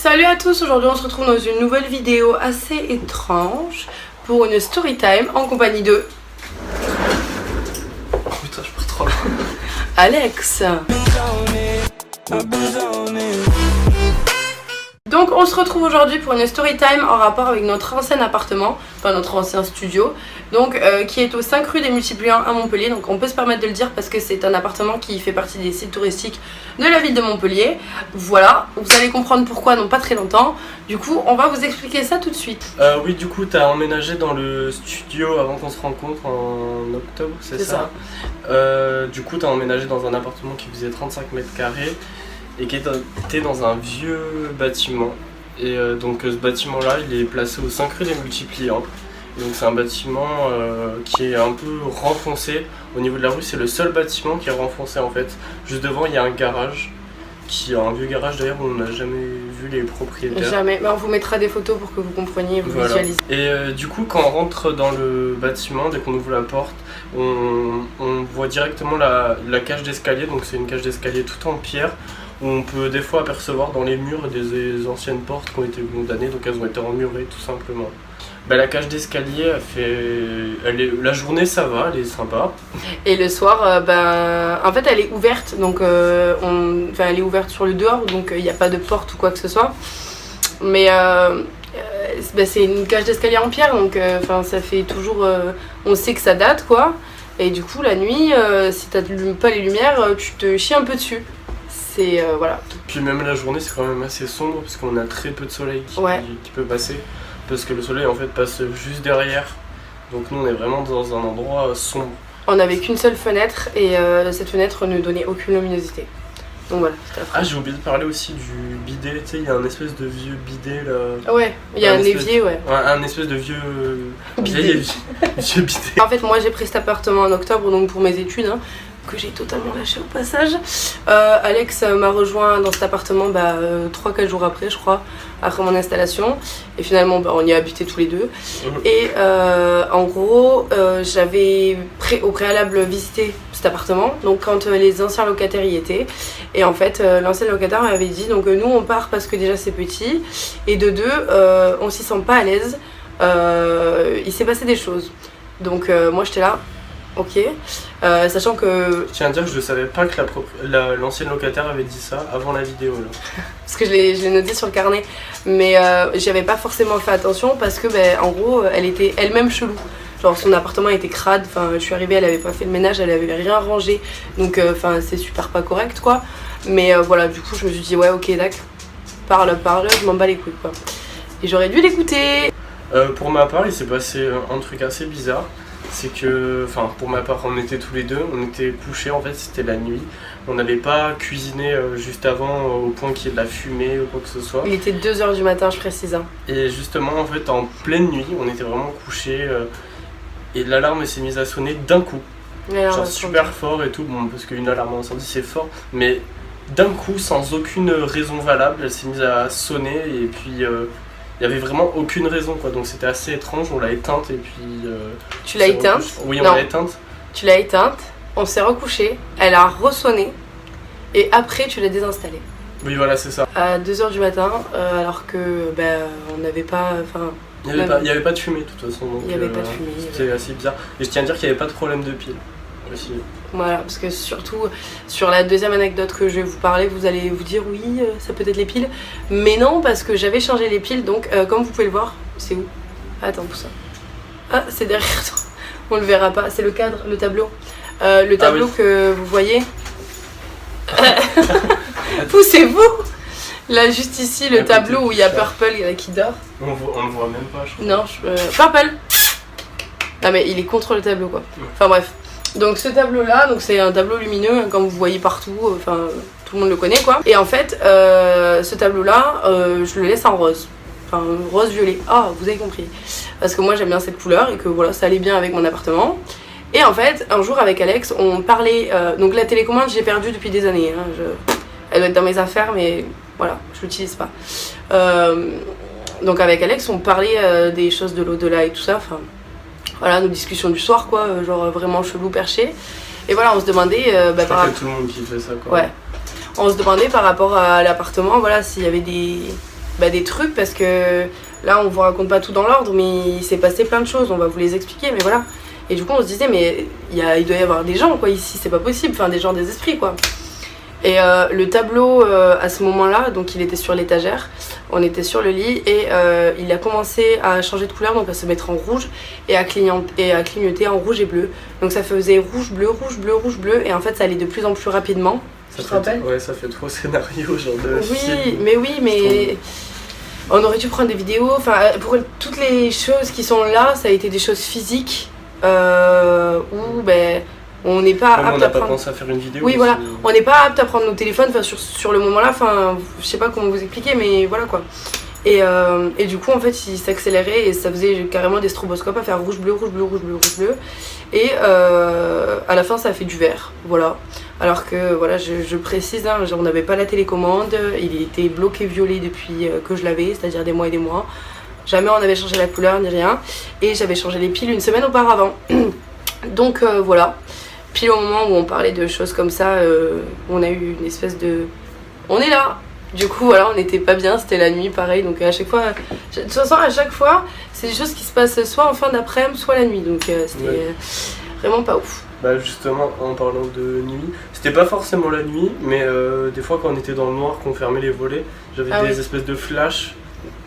Salut à tous, aujourd'hui on se retrouve dans une nouvelle vidéo assez étrange pour une story time en compagnie de... Oh putain, je pars trop loin. Alex. Donc on se retrouve aujourd'hui pour une story time en rapport avec notre ancien appartement, enfin notre ancien studio, donc qui est au 5 rue des Multipliants à Montpellier. Donc on peut se permettre de le dire parce que c'est un appartement qui fait partie des sites touristiques de la ville de Montpellier. Voilà, vous allez comprendre pourquoi dans pas très longtemps. Du coup on va vous expliquer ça tout de suite. Oui, du coup t'as emménagé dans le studio avant qu'on se rencontre en octobre, c'est ça. Du coup t'as emménagé dans un appartement qui faisait 35 mètres carrés et qui était dans un vieux bâtiment. Et donc ce bâtiment là il est placé au 5 rue des Multipliants. Et donc c'est un bâtiment qui est un peu renfoncé au niveau de la rue, c'est le seul bâtiment qui est renfoncé en fait. Juste devant il y a un garage, qui est un vieux garage d'ailleurs où on n'a jamais vu les propriétaires. Jamais, mais on vous mettra des photos pour que vous compreniez et vous visualisez. Et du coup quand on rentre dans le bâtiment, dès qu'on ouvre la porte, on voit directement la cage d'escalier, donc c'est une cage d'escalier toute en pierre, où on peut des fois apercevoir dans les murs des anciennes portes qui ont été condamnées, donc elles ont été emmurées tout simplement. La cage d'escalier, la journée ça va, elle est sympa. Et le soir, en fait elle est ouverte, donc elle est ouverte sur le dehors, donc il n'y a pas de porte ou quoi que ce soit. Mais c'est une cage d'escalier en pierre, donc ça fait toujours... on sait que ça date quoi. Et du coup la nuit, si tu n'allumes pas les lumières, tu te chies un peu dessus. C'est voilà. Puis même la journée c'est quand même assez sombre parce qu'on a très peu de soleil qui peut passer. Parce que le soleil en fait passe juste derrière. Donc nous on est vraiment dans un endroit sombre. On n'avait qu'une seule fenêtre et cette fenêtre ne donnait aucune luminosité. Donc voilà, c'était affreux. Ah, j'ai oublié de parler aussi du bidet, tu sais, il y a un espèce de vieux bidet là. Ouais, il y a un évier, ouais. Un espèce de vieux bidet. Vieux bidet. En fait moi j'ai pris cet appartement en octobre donc pour mes études, hein, que j'ai totalement lâché au passage. Alex m'a rejoint dans cet appartement 3-4 jours après je crois, après mon installation. Et finalement on y a habité tous les deux. Et en gros j'avais au préalable visité cet appartement, donc quand les anciens locataires y étaient. Et en fait l'ancien locataire m'avait dit donc nous on part parce que déjà c'est petit. Et de deux on s'y sent pas à l'aise. Il s'est passé des choses. Donc moi j'étais là. Ok, sachant que... Je tiens à dire que je ne savais pas que l'ancienne locataire avait dit ça avant la vidéo là. Parce que je l'ai noté sur le carnet, mais j'y avais pas forcément fait attention parce que en gros elle était elle-même chelou. Genre son appartement était crade, je suis arrivée, elle avait pas fait le ménage, elle avait rien rangé, donc c'est super pas correct quoi. Mais voilà, du coup je me suis dit ouais ok d'accord, parle, je m'en bats les couilles quoi. Et j'aurais dû l'écouter. Pour ma part il s'est passé un truc assez bizarre. C'est que, pour ma part, on était tous les deux, on était couchés, en fait c'était la nuit. On n'avait pas cuisiné juste avant au point qu'il y ait de la fumée ou quoi que ce soit. Il était 2h du matin, je précise. Et justement, en fait, en pleine nuit, on était vraiment couchés et l'alarme s'est mise à sonner d'un coup. Genre super fort et tout, bon, parce qu'une alarme incendie c'est fort, mais d'un coup, sans aucune raison valable, elle s'est mise à sonner et puis... il n'y avait vraiment aucune raison quoi, donc c'était assez étrange, on l'a éteinte et puis... Tu l'as éteinte ? Oui, on l'a éteinte. Tu l'as éteinte, on s'est recouché, elle a ressonné et après tu l'as désinstallée. Oui voilà c'est ça. À 2h du matin, alors que on n'avait pas... Il n'y avait pas de fumée de toute façon, donc il n'y avait pas de fumée. C'était assez bizarre. Et je tiens à dire qu'il n'y avait pas de problème de pile aussi. Voilà, parce que surtout sur la deuxième anecdote que je vais vous parler, vous allez vous dire oui, ça peut être les piles. Mais non, parce que j'avais changé les piles, donc comme vous pouvez le voir, c'est où? Attends, pour ça. Ah, c'est derrière toi. On le verra pas, c'est le cadre, le tableau. Le tableau que vous voyez. Poussez-vous! Là, juste ici, le tableau où il y a Purple qui dort. On le voit même pas, je crois. Non, Purple! Ah, mais il est contre le tableau, quoi. Enfin, bref. Donc, ce tableau-là, c'est un tableau lumineux, hein, comme vous voyez partout. Tout le monde le connaît, quoi. Et en fait, ce tableau-là, je le laisse en rose. Rose-violet. Ah, vous avez compris. Parce que moi, j'aime bien cette couleur et que voilà, ça allait bien avec mon appartement. Et en fait, un jour, avec Alex, on parlait... donc, la télécommande, j'ai perdu depuis des années. Hein, elle doit être dans mes affaires, mais... Voilà, je l'utilise pas. Donc avec Alex, on parlait des choses de l'au-delà et tout ça. Voilà, nos discussions du soir, quoi. Genre vraiment chelou, perché. Et voilà, on se demandait... je crois qu'il y a tout le monde qui fait ça, quoi. Ouais. On se demandait par rapport à l'appartement, voilà, s'il y avait des trucs parce que là on vous raconte pas tout dans l'ordre, mais il s'est passé plein de choses, on va vous les expliquer, mais voilà. Et du coup on se disait mais il doit y avoir des gens quoi ici, c'est pas possible, enfin des gens, des esprits quoi. Et le tableau à ce moment-là, donc il était sur l'étagère, on était sur le lit et il a commencé à changer de couleur, donc à se mettre en rouge et à clignoter en rouge et bleu. Donc ça faisait rouge, bleu, rouge, bleu, rouge, bleu, et en fait ça allait de plus en plus rapidement. Ouais, ça fait trop scénario genre de film. Mais on aurait dû prendre des vidéos, enfin pour toutes les choses qui sont là, ça a été des choses physiques où on n'est pas apte on à n'a pas prendre... pensé à faire une vidéo. Oui, voilà, on n'est pas apte à prendre nos téléphones sur le moment là, enfin je sais pas comment vous expliquer, mais voilà quoi. Et du coup en fait il s'accélérait et ça faisait carrément des stroboscopes à faire rouge, bleu, rouge, bleu, rouge, bleu, rouge, bleu. Et à la fin ça a fait du vert, voilà. Alors que voilà, je précise, hein, on n'avait pas la télécommande, il était bloqué violet depuis que je l'avais, c'est-à-dire des mois et des mois. Jamais on avait changé la couleur ni rien. Et j'avais changé les piles une semaine auparavant. Donc voilà. Pile au moment où on parlait de choses comme ça, on a eu une espèce de... On est là. Du coup voilà, on n'était pas bien, c'était la nuit pareil. Donc à chaque fois, de toute façon à chaque fois, c'est des choses qui se passent soit en fin d'après-midi, soit la nuit. Donc c'était vraiment pas ouf. Bah justement, en parlant de nuit, c'était pas forcément la nuit, mais des fois quand on était dans le noir, qu'on fermait les volets, j'avais des espèces de flashs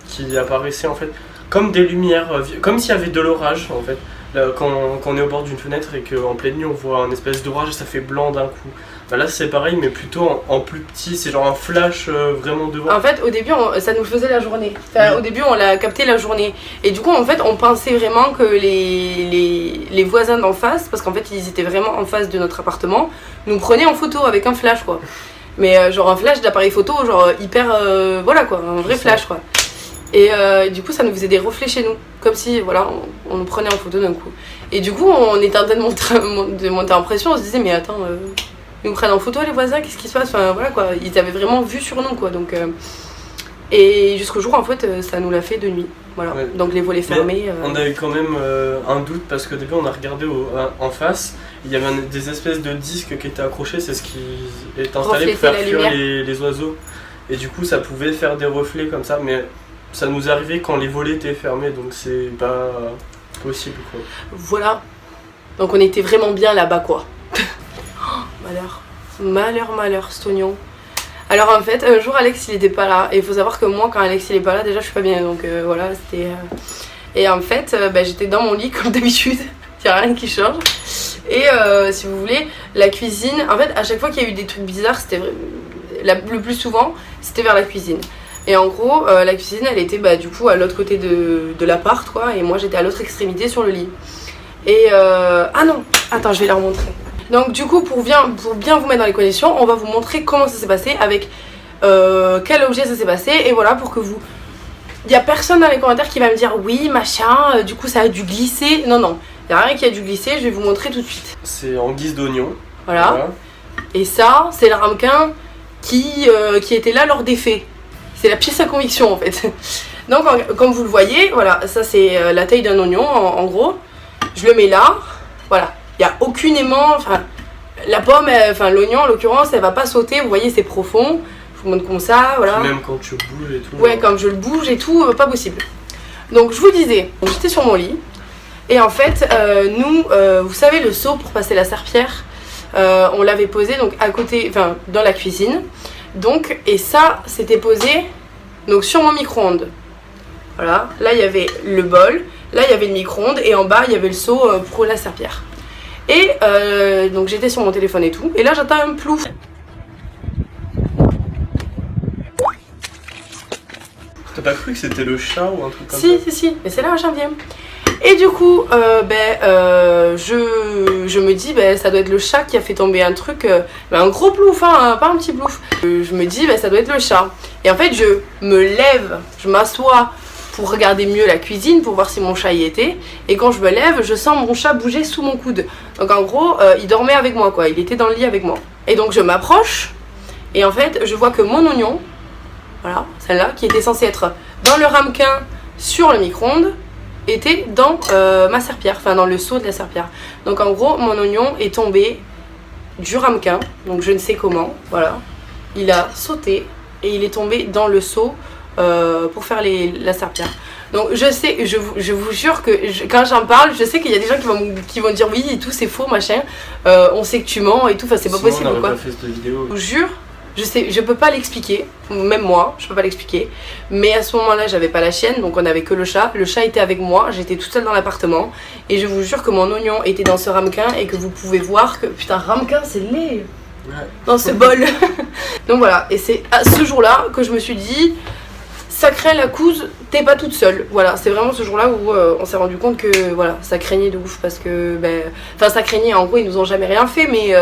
qui apparaissaient en fait comme des lumières, comme s'il y avait de l'orage en fait. Là, quand on est au bord d'une fenêtre et qu'en pleine nuit on voit un espèce d'orage et ça fait blanc d'un coup. Bah là c'est pareil mais plutôt en plus petit, c'est genre un flash vraiment devant. En fait au début ça nous faisait la journée, Au début on l'a capté la journée. Et du coup en fait on pensait vraiment que les voisins d'en face, parce qu'en fait ils étaient vraiment en face de notre appartement, nous prenaient en photo avec un flash quoi. Mais genre un flash d'appareil photo, genre hyper, voilà quoi, un vrai flash quoi. Et du coup ça nous faisait des reflets chez nous, comme si voilà on nous prenait en photo d'un coup. Et du coup on était en train de monter en pression, on se disait mais attends, ils nous prennent en photo les voisins, qu'est-ce qui se passe, enfin voilà quoi, ils avaient vraiment vu sur nous quoi. Donc et jusqu'au jour en fait ça nous l'a fait de nuit, voilà. Ouais. Donc les volets fermés. On a eu quand même un doute parce qu'au début on a regardé en face, il y avait des espèces de disques qui étaient accrochés, c'est ce qui est installé pour faire fuir les oiseaux. Et du coup ça pouvait faire des reflets comme ça, mais ça nous arrivait quand les volets étaient fermés, donc c'est pas possible quoi. Voilà, donc on était vraiment bien là-bas quoi. Malheur cet oignon. Alors en fait un jour Alex il était pas là, et il faut savoir que moi quand Alex il est pas là déjà je suis pas bien, donc voilà c'était... Et en fait j'étais dans mon lit comme d'habitude, il y a rien qui change. Et si vous voulez la cuisine, en fait à chaque fois qu'il y a eu des trucs bizarres, c'était le plus souvent c'était vers la cuisine. Et en gros, la cuisine, elle était du coup à l'autre côté de l'appart, quoi. Et moi, j'étais à l'autre extrémité sur le lit. Et ah non, attends, je vais la remontrer. Donc du coup, pour bien vous mettre dans les conditions, on va vous montrer comment ça s'est passé, avec quel objet ça s'est passé. Et voilà, pour que vous... Il n'y a personne dans les commentaires qui va me dire oui, machin, du coup ça a dû glisser. Non, non, il n'y a rien qui a dû glisser, je vais vous montrer tout de suite. C'est en guise d'oignon. Voilà. Et ça, c'est le ramequin qui était là lors des faits. C'est la pièce à conviction en fait. Donc comme vous le voyez, voilà, ça c'est la taille d'un oignon en gros. Je le mets là, voilà. Il n'y a aucun aimant, enfin la pomme, l'oignon en l'occurrence, elle va pas sauter, vous voyez c'est profond. Je vous montre comme ça, voilà. Même quand tu bouges et tout. Ouais, quand je le bouge et tout, pas possible. Donc je vous disais, j'étais sur mon lit. Et en fait, vous savez le seau pour passer la serpillière, on l'avait posé donc à côté, dans la cuisine. Donc, et ça, c'était posé donc sur mon micro-ondes. Voilà, là il y avait le bol, là il y avait le micro-ondes, et en bas il y avait le seau pour la serpillière. Et donc j'étais sur mon téléphone et tout, et là j'entends un plouf. T'as pas cru que c'était le chat ou un truc comme ça? Si, mais c'est là un chat vient. Et du coup, je me dis, ça doit être le chat qui a fait tomber un truc, un gros plouf, hein, pas un petit plouf. Je me dis, ça doit être le chat. Et en fait, je me lève, je m'assois pour regarder mieux la cuisine, pour voir si mon chat y était. Et quand je me lève, je sens mon chat bouger sous mon coude. Donc en gros, il dormait avec moi, quoi. Il était dans le lit avec moi. Et donc je m'approche, et en fait, je vois que mon oignon, voilà, celle-là, qui était censée être dans le ramequin sur le micro-ondes, était dans ma serpillière, dans le seau de la serpillière. Donc en gros, mon oignon est tombé du ramequin, donc je ne sais comment, voilà. Il a sauté et il est tombé dans le seau pour faire la serpillère. Donc je sais, je vous jure que quand j'en parle, je sais qu'il y a des gens qui vont dire oui et tout, c'est faux machin, on sait que tu mens et tout, enfin c'est pas possible on quoi. Pas fait cette vidéo. Je vous jure, je peux pas l'expliquer, même moi, je peux pas l'expliquer, mais à ce moment-là j'avais pas la chienne, donc on avait que le chat était avec moi, j'étais toute seule dans l'appartement, et je vous jure que mon oignon était dans ce ramequin et que vous pouvez voir que, putain ramequin c'est laid dans ce bol. Donc voilà, et c'est à ce jour-là que je me suis dit, sacré la couse, t'es pas toute seule. Voilà, c'est vraiment ce jour-là où on s'est rendu compte que voilà, ça craignait de ouf parce que, enfin ça craignait, en gros ils nous ont jamais rien fait, mais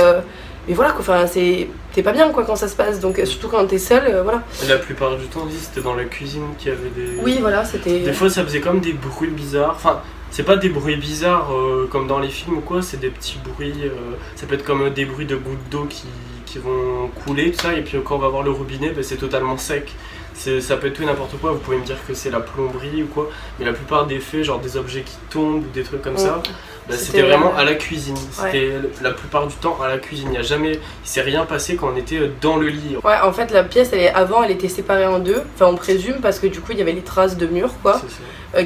voilà quoi, enfin t'es pas bien quoi quand ça se passe, donc surtout quand t'es seule, voilà. Et la plupart du temps, c'était dans la cuisine qu'il y avait des... Oui voilà, c'était... Des fois ça faisait comme des bruits bizarres, enfin c'est pas des bruits bizarres comme dans les films ou quoi, c'est des petits bruits, ça peut être comme des bruits de gouttes d'eau qui vont couler, tout ça, et puis quand on va voir le robinet, c'est totalement sec. Ça peut être tout et n'importe quoi, vous pouvez me dire que c'est la plomberie ou quoi, mais la plupart des faits, genre des objets qui tombent ou des trucs comme ça, c'était vraiment à la cuisine. C'était la plupart du temps à la cuisine. Il s'est rien passé quand on était dans le lit. Ouais, en fait, la pièce, avant, elle était séparée en deux. Enfin, on présume, parce que du coup, il y avait les traces de murs, quoi,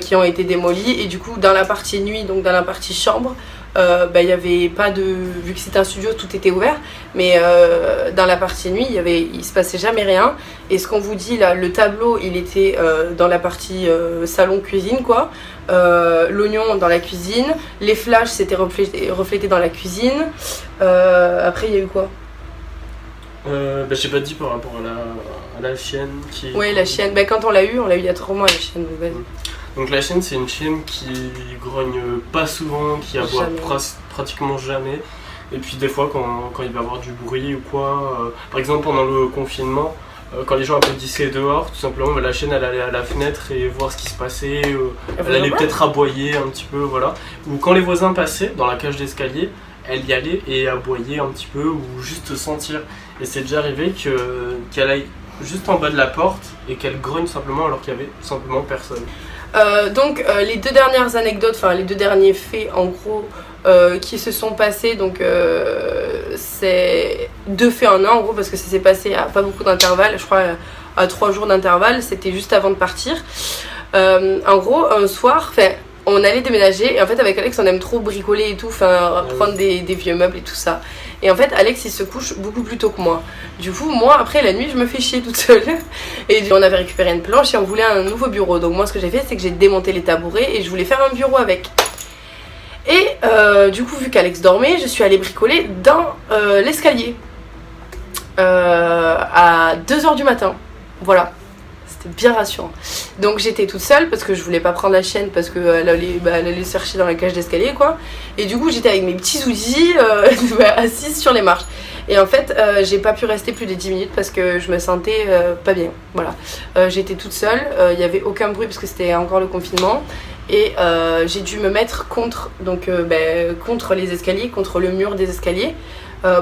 qui ont été démolies. Et du coup, dans la partie nuit, donc dans la partie chambre, il y avait pas de... Vu que c'était un studio, tout était ouvert. Mais dans la partie nuit, il se passait jamais rien. Et ce qu'on vous dit, là, le tableau, il était dans la partie salon-cuisine, quoi. L'oignon dans la cuisine, les flashs s'étaient reflétés dans la cuisine. Après il y a eu quoi? J'ai pas dit par rapport à la chienne qui... Oui la chienne, quand on l'a eu il y a 3 mois la chienne, donc vas-y. Donc la chienne c'est une chienne qui grogne pas souvent, qui aboie pratiquement jamais. Et puis des fois quand il va y avoir du bruit ou quoi, par exemple pendant le confinement, quand les gens applaudissaient dehors, tout simplement, la chienne elle allait à la fenêtre et voir ce qui se passait, elle allait peut-être aboyer un petit peu, voilà. Ou quand les voisins passaient dans la cage d'escalier, elle y allait et aboyait un petit peu ou juste sentir. Et c'est déjà arrivé qu'elle aille juste en bas de la porte et qu'elle grogne simplement alors qu'il y avait simplement personne. Donc les 2 dernières anecdotes, enfin les 2 derniers faits en gros qui se sont passés, donc c'est 2 faits en un en gros parce que ça s'est passé à pas beaucoup d'intervalle, je crois à 3 jours d'intervalle, c'était juste avant de partir. En gros un soir, on allait déménager et en fait avec Alex on aime trop bricoler et tout, prendre des vieux meubles et tout ça. Et en fait Alex il se couche beaucoup plus tôt que moi. Du coup moi après la nuit je me fais chier toute seule. Et on avait récupéré une planche et on voulait un nouveau bureau. Donc moi ce que j'ai fait c'est que j'ai démonté les tabourets et je voulais faire un bureau avec. Et du coup vu qu'Alex dormait, je suis allée bricoler dans l'escalier. À 2h du matin. Voilà. C'était bien rassurant. Donc j'étais toute seule parce que je voulais pas prendre la chienne parce qu'elle allait se chercher dans la cage d'escalier quoi. Et du coup j'étais avec mes petits outils assise sur les marches. Et en fait j'ai pas pu rester plus de 10 minutes parce que je me sentais pas bien. Voilà. J'étais toute seule, il y avait aucun bruit parce que c'était encore le confinement. Et j'ai dû me mettre contre les escaliers, contre le mur des escaliers.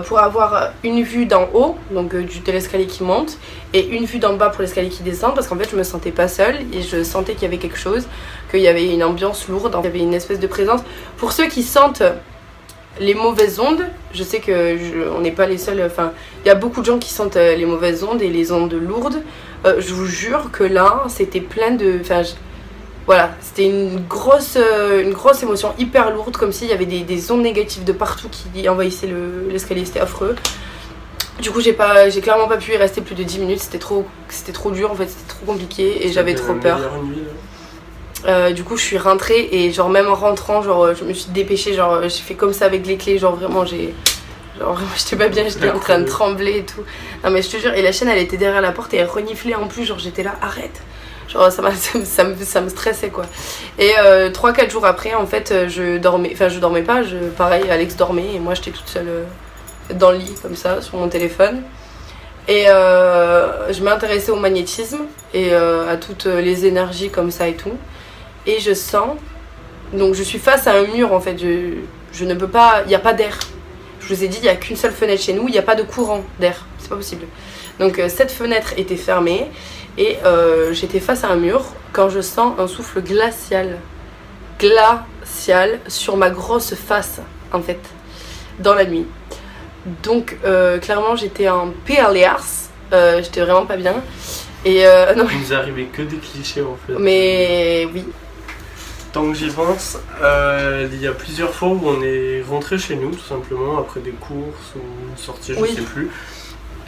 Pour avoir une vue d'en haut, donc de l'escalier qui monte, et une vue d'en bas pour l'escalier qui descend, parce qu'en fait je me sentais pas seule et je sentais qu'il y avait quelque chose, qu'il y avait une ambiance lourde, il y avait une espèce de présence. Pour ceux qui sentent les mauvaises ondes, je sais on n'est pas les seuls, il y a beaucoup de gens qui sentent les mauvaises ondes et les ondes lourdes. Je vous jure que là c'était plein de... Voilà, c'était une grosse émotion hyper lourde, comme s'il y avait des ondes négatives de partout qui envahissaient l'escalier, c'était affreux. Du coup, j'ai clairement pas pu y rester plus de 10 minutes, c'était trop dur, en fait, c'était trop compliqué et j'avais trop peur. Du coup, je suis rentrée et genre même en rentrant, je me suis dépêchée, j'ai fait comme ça avec les clés, vraiment, j'étais pas bien, j'étais en train de trembler et tout. Non mais je te jure, et la chienne elle était derrière la porte et elle reniflait en plus, j'étais là, arrête. Ça me stressait quoi. Et 3-4 jours après en fait je dormais pas, pareil Alex dormait et moi j'étais toute seule dans le lit comme ça sur mon téléphone. Et je m'intéressais au magnétisme et à toutes les énergies comme ça et tout. Et je sens, donc je suis face à un mur en fait, je ne peux pas, il n'y a pas d'air. Je vous ai dit, il n'y a qu'une seule fenêtre chez nous, il n'y a pas de courant d'air, c'est pas possible. Donc cette fenêtre était fermée. Et j'étais face à un mur quand je sens un souffle glacial sur ma grosse face en fait dans la nuit. Donc clairement j'étais en PLS, j'étais vraiment pas bien Et non. Il nous est arrivé que des clichés en fait. Mais oui. Tant que j'y pense, il y a plusieurs fois où on est rentré chez nous tout simplement après des courses ou une sortie, je sais plus.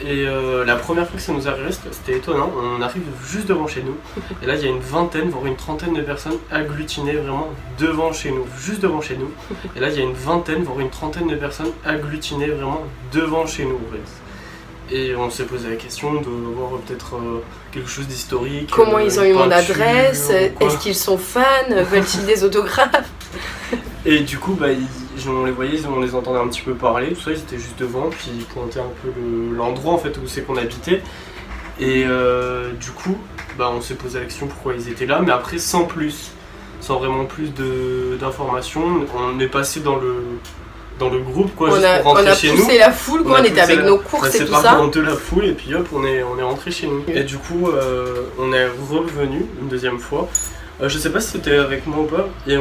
Et la première fois que ça nous est arrivé, c'était étonnant, on arrive juste devant chez nous, et là il y a une vingtaine, voire une trentaine de personnes agglutinées vraiment devant chez nous, juste devant chez nous, et là il y a une vingtaine, voire une trentaine de personnes agglutinées vraiment devant chez nous en fait. Et on s'est posé la question de voir peut-être quelque chose d'historique. Comment ils ont eu mon adresse, est-ce qu'ils sont fans, veulent-ils des autographes? Et du coup, on les voyait, on les entendait un petit peu parler, tout ça, ils étaient juste devant, puis ils pointaient un peu l'endroit en fait où c'est qu'on habitait. Et du coup, on s'est posé la question pourquoi ils étaient là, mais après sans vraiment plus d'informations, on est passé dans le groupe quoi, juste pour rentrer chez nous. On a poussé la foule quoi, on était avec nos courses et tout ça. C'est parti de la foule et puis hop, on est rentré chez nous. Et du coup, on est revenu une deuxième fois. Je sais pas si t'étais avec moi ou pas, et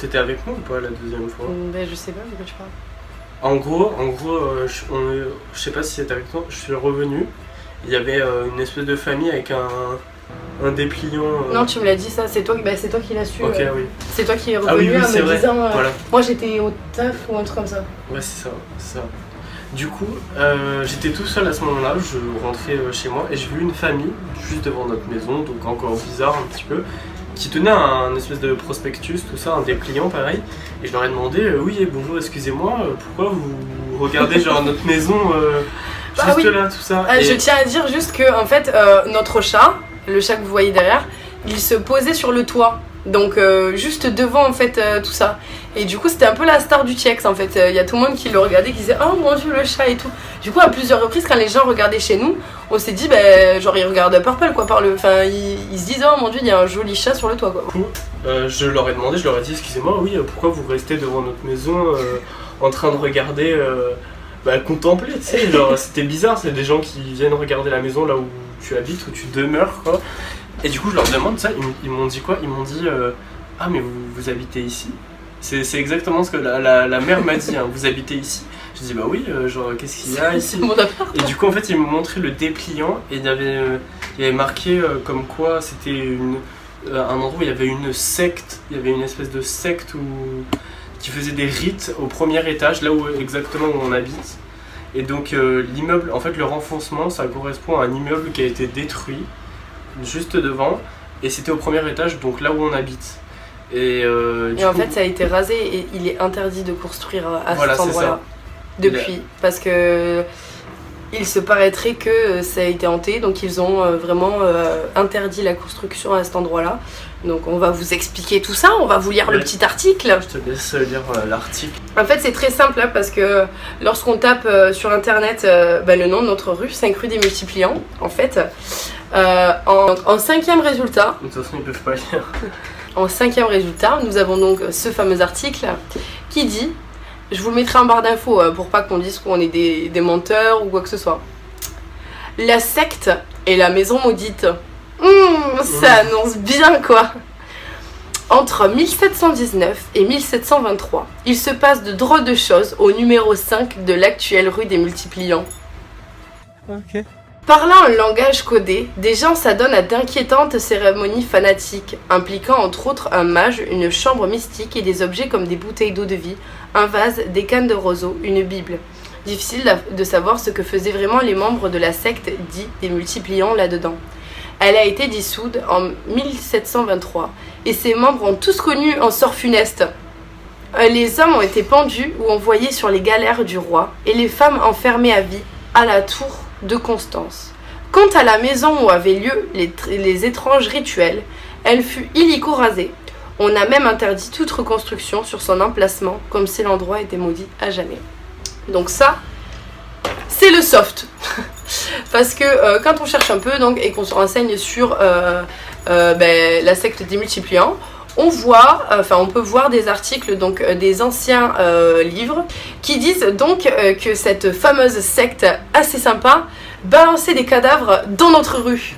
t'étais avec moi ou pas la deuxième fois? Je sais pas de quoi tu parles. En gros, je sais pas si c'était avec toi, je suis revenu, il y avait une espèce de famille avec un dépliant. Non, tu me l'as dit ça, c'est toi qui l'as su. Ok, oui. C'est toi qui est revenu en me disant voilà. Moi j'étais au taf ou un truc comme ça. Ouais, c'est ça. Du coup, j'étais tout seul à ce moment-là, je rentrais chez moi et j'ai vu une famille juste devant notre maison, donc encore bizarre un petit peu, qui tenait un espèce de prospectus, tout ça, un dépliant pareil, et je leur ai demandé oui bonjour, excusez-moi, pourquoi vous regardez genre notre maison juste là, tout ça. Je tiens à dire juste que en fait notre chat, le chat que vous voyez derrière, il se posait sur le toit, donc juste devant en fait tout ça. Et du coup c'était un peu la star du TX en fait, il y a tout le monde qui le regardait, qui disait oh mon dieu le chat et tout. Du coup à plusieurs reprises quand les gens regardaient chez nous, on s'est dit genre ils regardent Purple quoi, enfin ils se disent oh mon dieu il y a un joli chat sur le toit quoi. Du coup je leur ai dit excusez-moi oui pourquoi vous restez devant notre maison en train de regarder, contempler, tu sais, genre c'était bizarre, c'est des gens qui viennent regarder la maison là où tu habites, où tu demeures quoi. Et du coup je leur demande ça, ils m'ont dit quoi? Ils m'ont dit ah mais vous habitez ici? C'est exactement ce que la mère m'a dit, hein. Vous habitez ici? Je dis bah oui, genre qu'est-ce qu'il y a ici? Et du coup en fait ils m'ont montré le dépliant et il y avait marqué comme quoi c'était un endroit où il y avait une secte, il y avait une espèce de secte qui faisait des rites au premier étage, là où exactement où on habite. Et donc l'immeuble, en fait le renfoncement ça correspond à un immeuble qui a été détruit juste devant et c'était au premier étage, donc là où on habite. Et en fait ça a été rasé et il est interdit de construire à cet endroit-là depuis, parce que il se paraîtrait que ça a été hanté, donc ils ont vraiment interdit la construction à cet endroit-là. Donc on va vous expliquer tout ça, on va vous lire le petit article. Je te laisse lire l'article. En fait c'est très simple hein, parce que lorsqu'on tape sur internet le nom de notre rue, 5 rue des Multipliants, en fait, en cinquième résultat... De toute façon ils peuvent pas lire. En cinquième résultat, nous avons donc ce fameux article qui dit, je vous le mettrai en barre d'infos pour pas qu'on dise qu'on est des menteurs ou quoi que ce soit. La secte et la maison maudite. Ça annonce bien quoi. Entre 1719 et 1723, il se passe de drôles de choses au numéro 5 de l'actuelle rue des Multipliants. Ok. Parlant un langage codé, des gens s'adonnent à d'inquiétantes cérémonies fanatiques, impliquant entre autres un mage, une chambre mystique et des objets comme des bouteilles d'eau de vie, un vase, des cannes de roseau, une bible. Difficile de savoir ce que faisaient vraiment les membres de la secte dite des Multipliants là-dedans. Elle a été dissoute en 1723 et ses membres ont tous connu un sort funeste. Les hommes ont été pendus ou envoyés sur les galères du roi et les femmes enfermées à vie à la tour de Constance. Quant à la maison où avaient lieu les étranges rituels, elle fut illico rasée. On a même interdit toute reconstruction sur son emplacement, comme si l'endroit était maudit à jamais. Donc ça, c'est le soft. Parce que quand on cherche un peu donc, et qu'on se renseigne sur la secte des Multipliants, on peut voir des articles, donc des anciens livres, qui disent donc que cette fameuse secte assez sympa balançait des cadavres dans notre rue.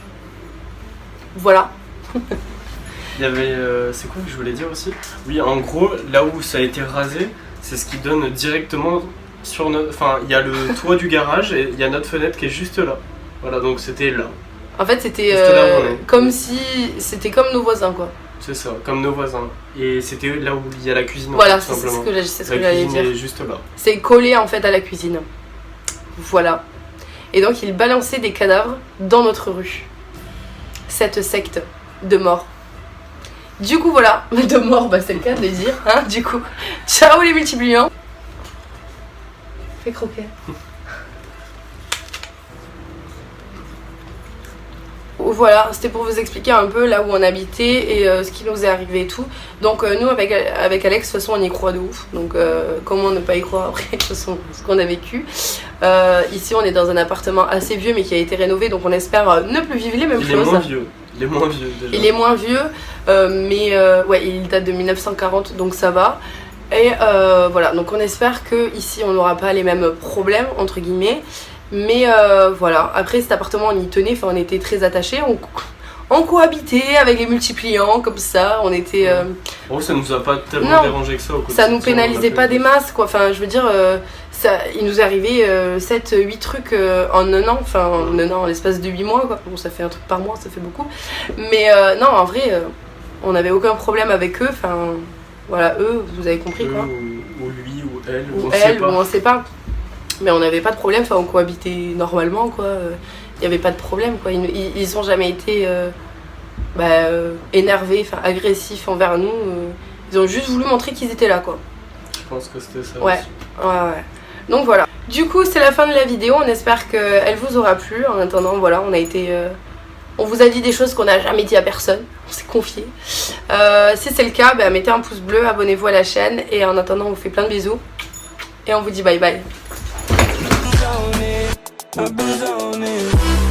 Voilà. Il y avait, c'est quoi que je voulais dire aussi? Oui, en gros, là où ça a été rasé, c'est ce qui donne directement sur notre... Enfin, il y a le toit du garage et il y a notre fenêtre qui est juste là. Voilà, donc c'était là. En fait, c'était là où on est. comme si c'était comme nos voisins, quoi. C'est ça, comme nos voisins. Et c'était là où il y a la cuisine. Voilà, en fait, c'est simplement. ce que La j'allais cuisine dire. est juste là. C'est collé en fait à la cuisine. Voilà. Et donc il balançait des cadavres dans notre rue. Cette secte de mort. Du coup voilà, de mort, bah c'est le cas de le dire, hein, du coup. Ciao les multipliants. Fais croquer. Voilà, c'était pour vous expliquer un peu là où on habitait et ce qui nous est arrivé et tout. Donc nous avec Alex, de toute façon on y croit de ouf. Donc comment ne pas y croire après de toute façon, ce qu'on a vécu. Ici on est dans un appartement assez vieux mais qui a été rénové, donc on espère ne plus vivre les mêmes choses. Il est moins vieux. Il est moins vieux déjà. Il est moins vieux, mais ouais, il date de 1940, donc ça va. Et voilà, donc on espère que ici on n'aura pas les mêmes problèmes entre guillemets. Mais voilà, après cet appartement on y tenait, enfin on était très attachés, on cohabitait avec les multipliants comme ça, on était... Oh, ça nous a pas tellement dérangé que ça au quotidien. Ça nous pénalisait pas des masses quoi, enfin je veux dire, il nous est arrivé 7-8 trucs en un an, enfin en un an, en l'espace de 8 mois quoi, bon ça fait un truc par mois, ça fait beaucoup. Mais non en vrai, on n'avait aucun problème avec eux, enfin voilà, eux, vous avez compris quoi. Ou lui, ou elle, ou elle, ou on sait pas. Mais on n'avait pas de problème, enfin on cohabitait normalement quoi, il n'y avait pas de problème quoi, ils ont jamais été énervés, enfin agressifs envers nous, ils ont juste voulu montrer qu'ils étaient là quoi. Je pense que c'était ça ouais. aussi. Ouais. Donc voilà, du coup c'est la fin de la vidéo, on espère qu'elle vous aura plu, en attendant voilà, on vous a dit des choses qu'on n'a jamais dit à personne, on s'est confié. Si c'est le cas, mettez un pouce bleu, abonnez-vous à la chaîne et en attendant on vous fait plein de bisous et on vous dit bye bye. I've been zoning.